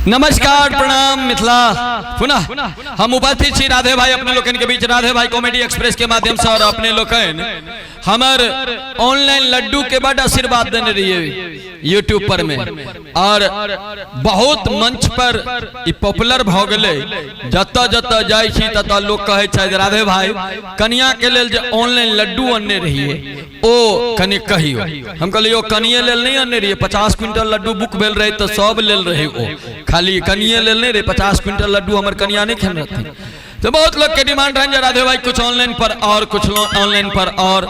नमस्कार प्रणाम मिथिला। पुनः हम उपस्थित छी राधे भाई अपने लोकन के बीच राधे भाई कॉमेडी एक्सप्रेस के माध्यम से। और अपने लोकन हमार ऑनलाइन लड्डू के बड़ आशीर्वाद देने रहिए यूट्यूब पर में, और बहुत मंच पर पॉपुलर भ गए। जत जत जाय छी तत लोग कहे छै राधे भाई कन्या के लेल जे ऑनलाइन लड्डू अनने रहिए ओ कनि कहियो। हम कहलिए कनिए लेल नहीं अनने रहिए, 50 क्विंटल लड्डू बुक भेल रहे तो सब लेल रहे, ओ खाली कनिए लेल नहीं रहे। 50 क्विंटल लड्डू हमार कन्या नहीं खेन रहती। तो बहुत लोग के डिमांड रहे राधे भाई कुछ ऑनलाइन पर और कुछ ऑनलाइन पर और,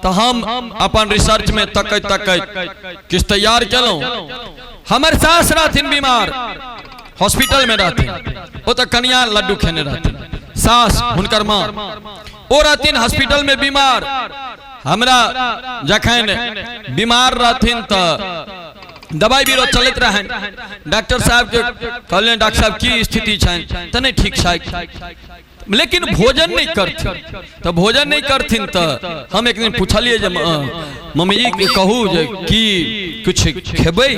तो हम अपन रिसर्च में तक किस तैयार चलो। हमारे सास रहथिन बीमार, हॉस्पिटल में रहथिन, वो तो कन्या लड्डू खेने रहथिन। सास हुनकर मां ओ रहथिन हॉस्पिटल में बीमार। हमरा जखन बीमार रहथिन तो दवाई बीरो चलत रहे। डॉक्टर साहब के कहले डॉक्टर साहब की स्थिति छन त नहीं ठीक छै, लेकिन भोजन नहीं करथिन। तो भोजन नहीं करथिन तो हम एक दिन पूछलिए जे मम्मी जी के कहू जे की कुछ खेबै,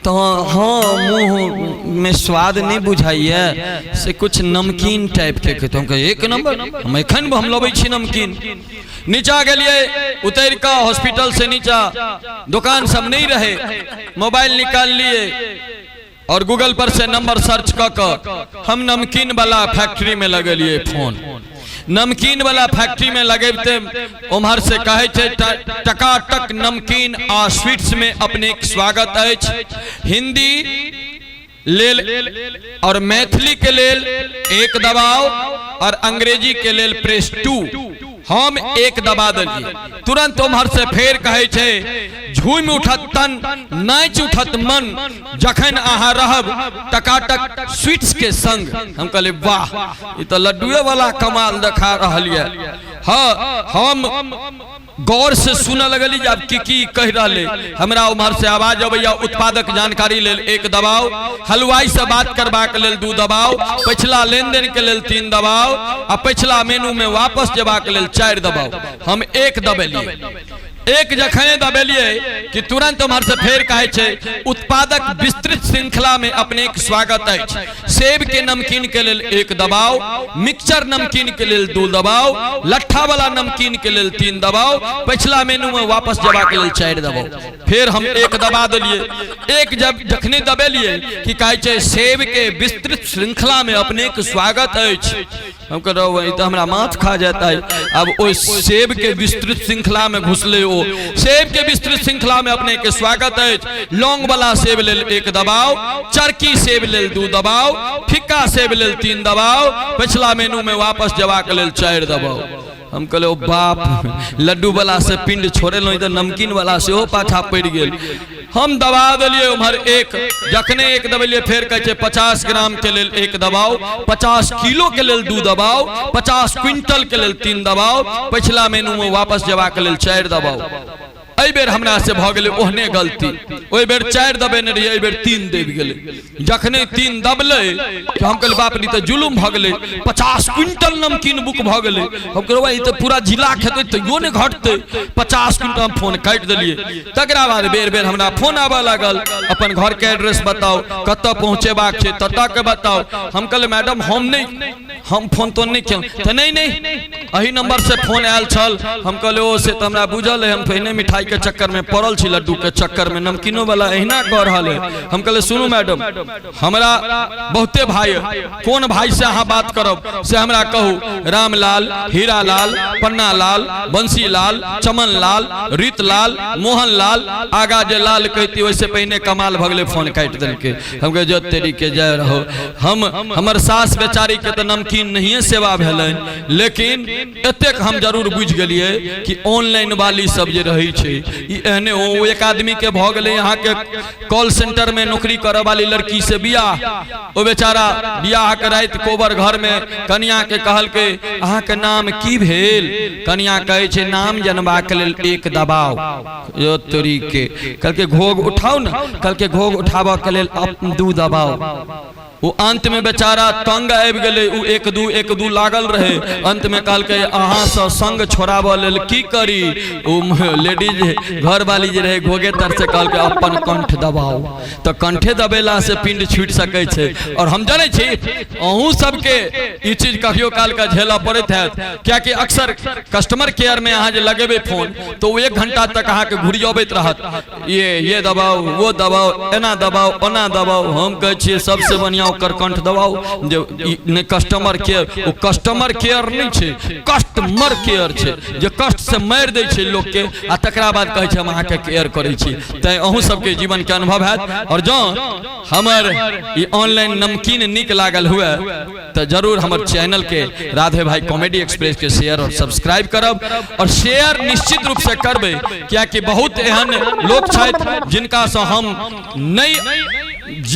तो हाँ मुंह में स्वाद नहीं बुझाइए से कुछ नमकीन टाइप के। तो हम कहे एक नंबर, हम एखन हम लबै छी नमकीन। नीचा गलिए उतर का हॉस्पिटल से नीचा दुकान सब नहीं रहे, मोबाइल निकाल लिए और गूगल पर से नंबर सर्च कर हम नमकीन वाला फैक्ट्री में लगलिए फोन। नमकीन वाला फैक्ट्री में लगेते उम्हर से कहे थे टकाटक नमकीन आ स्वीट्स में अपने स्वागत है। हिंदी लेल और मैथिली के लेल एक दबाव और अंग्रेजी के लेल प्रेस 2। हम एक दबा दिलिए, तुरंत उम्हर से फेर कहे छे झूम उठत तन नाच उठत मन जखन आहा रहब टकाटक स्वीट्स के संग। हम कहले वाह ये तो लड्डुए वाला कमाल दिखा रहलिए। हाँ हम गौर से सुन लगली जब की कह रहे। हमरा उम्हर से आवाज अबैया उत्पादक जानकारी लेल एक दबाव, हलवाई से बात करबा के लेल 2 दबाव, पिछला लेन देन के लेल 3 दबाव आ पिछला मेनू में वापस जबा के लेल 4 दबाव। हम एक दबेलिए, एक जखने दबेलिए कि तुरंत हमारे से फेर कहे छे उत्पादक विस्तृत श्रृंखला में अपने एक स्वागत है। सेब के नमकीन के लेल 1 दबाव, मिक्सचर नमकीन के लेल 2 दबाव, लट्ठा वाला नमकीन के लेल 3 दबाव, पिछला मेनू में वापस जबा के लेल 4 दबाव। फिर हम एक दबा दिलिए। एक जब जखने दबेलिए कि कहे छे सेब के विस्तृत श्रृंखला में अपने एक स्वागत है। हम कह रहे तो हमारा माथ खा जाता है। अब उस सेब के विस्तृत श्रृंखला में घुसले हो। सेब के विस्तृत श्रृंखला में अपने के स्वागत है। लौंग वाला सेब लेल 1 दबाव, चरकी सेब लेल 2 दबाव, फिक्का सेब लेल 3 दबाव, पिछला मेनू में वापस जबा के लेल 4 दबाव। हम कहले ओ बाप लड्डू वाला से पिंड छोड़े लो, नमकीन वाला से हो पाछा पड़ गेल। हम दबा दिलिए उम्हर एक, जखने एक दबेलिए फेर कहे 50 ग्राम के लेल 1 दबाव, 50 किलो के लेल 2 दबाव, 50 क्विंटल के लेल 3 दबाव, पिछला मेनू में वापस जबा के लेल 4 दबाव। एहि बेर हमरा से भ गेले ओहने गलती। ओहि बेर 4 दबेने रहिए, एहि बेर 3 देब गेले। जखने 3 दबले तो हम कहले बाप रे तो जुलुम भ गेले, 50 क्विंटल नमकीन बुक भ गेले। हम कहले भाई तो पूरा जिला खेते तैयो ने घटते, 50 क्विंटल। हम फोन काट दिलिए। तकरा बाद बेर बेर हमरा फोन आबे लागल, अपन घर के एड्रेस बताओ, कत पहुंचेबाक छै तत के बताओ। हम कहले मैडम हम फोन तो नहीं क्यों तो नहीं अही नंबर से फोन आयल छल। हम कहले ओ से तो हमरा बुझल है, हम पहिने मिठाई के चक्कर में पड़ल छी, लड्डू के चक्कर में नमकीनो वाला अहिना कर रहा है। हम कहले सुनू मैडम हमरा बहुते भाई, कौन भाई से अहाँ बात करब से हमरा कहू। रामलाल, हीरालाल, पन्नालाल, बंसीलाल, चमनलाल, रीतलाल, मोहनलाल, आगा जे लाल कहती वैसे पहिने कमाल भगले फोन काट देलके। हम कहे जो तेरी के जय रहो। हमर सास बेचारी के तो नमकीन नहीं सेवा भेलन, लेकिन एतेक हम जरूर बुझ गेलिए कि ऑनलाइन वाली सब जे रही छे एहने ओ एक आदमी के भ गेले यहाँ के कॉल सेंटर में नौकरी करे वाली लड़की से बियाह। ओ बेचारा बियाह के रात कोबर घर में कन्या के कहल के अहाँ के नाम की भेल। कन्या कहे छे नाम जनबा के लेल 1 दबाव। यो तोरी के कल के घोग उठाओ ना, कल के घोग उठाबा के लेल 2 दबाव। वो अंत में बेचारा तंग आबि गेलै, उ एक दू लागल रहे। अंत में कहलकै अहाँ से संग छोड़ाबऽ लेल की करी। उ लेडीज घर वाली जे रहे घोघेतर से कहलकै अपन कंठ दबाओ, तो कंठे दबेला से पिंड छूट सकै छै। और हम जानै छी अहूँ सबके ई चीज कहियो काल का झेला पड़ैत हैत, क्या कि अक्सर कस्टमर केयर में अहाँ जे लगेबे फोन तो 1 घंटा तक अहाँ के घुरियबैत रहत, ये दबाओ वो दबाओ, एना दबाओ ओना दबाओ। हम कहै छियै सबसे बढ़िया ओकर कंठ दबाओ जे कस्टमर केयर। वो कस्टमर केयर नहीं छे, कस्टमर केयर छे, जे कष्ट से मार दै छे लोग के आ तकरा बाद कहै छे हम अहाँ के केयर करै छी। तै अहूँ सबके जीवन के अनुभव हैत। और जो हमर ई ऑनलाइन नमकीन निक लागल हुए तो जरूर हमर चैनल के राधे भाई कॉमेडी एक्सप्रेस के शेयर और सब्सक्राइब करब। और शेयर निश्चित रूप से करबे, क्या कि बहुत एहन लोग छथि जिनका से हम नहीं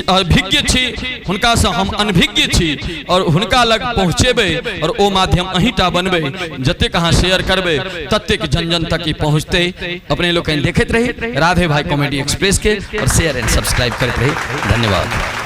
अभिज्ञ छी, हुनका से हम अनभिज्ञ छी, और हुनका लग पहुँचेबे और ओ माध्यम अहींटा बनबे। जतेक अहाँ शेयर करबे ततेक जन जन तक ही पहुँचते। अपने लोग देखते रही राधे भाई कॉमेडी एक्सप्रेस के और शेयर एंड सब्सक्राइब करते रही। धन्यवाद।